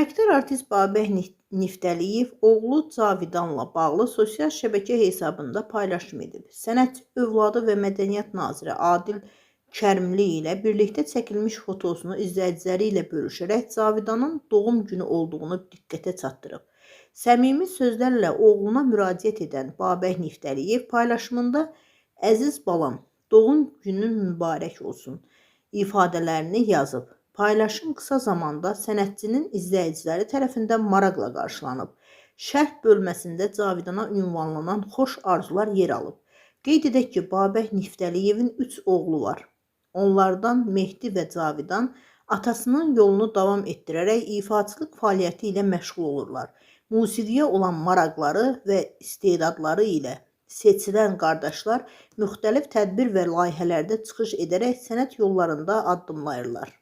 Əməkdar artist Babək Niftəliyev oğlu Cavidanla bağlı sosial şəbəkə hesabında paylaşım edib. Sənətçi övladı və Mədəniyyət naziri Adil Kərimli ilə birlikdə çəkilmiş fotosunu izləyiciləri ilə bölüşərək Cavidanın doğum günü olduğunu diqqətə çatdırıb. Səmimi sözlərlə oğluna müraciət edən Babək Niftəliyev paylaşımında "Əziz balam, doğum günün mübarək olsun" ifadələrini yazıb. Paylaşım qısa zamanda sənətçinin izləyiciləri tərəfindən maraqla qarşılanıb. Şərh bölməsində Cavidana ünvanlanan xoş arzular yer alıb. Qeyd edək ki, Babək Niftəliyevin 3 oğlu var. Onlardan Mehdi və Cavidan atasının yolunu davam etdirərək ifaçılıq fəaliyyəti ilə məşğul olurlar. Musiqiyə olan maraqları və istedadları ilə seçilən qardaşlar müxtəlif tədbir və layihələrdə çıxış edərək sənət yollarında addımlayırlar.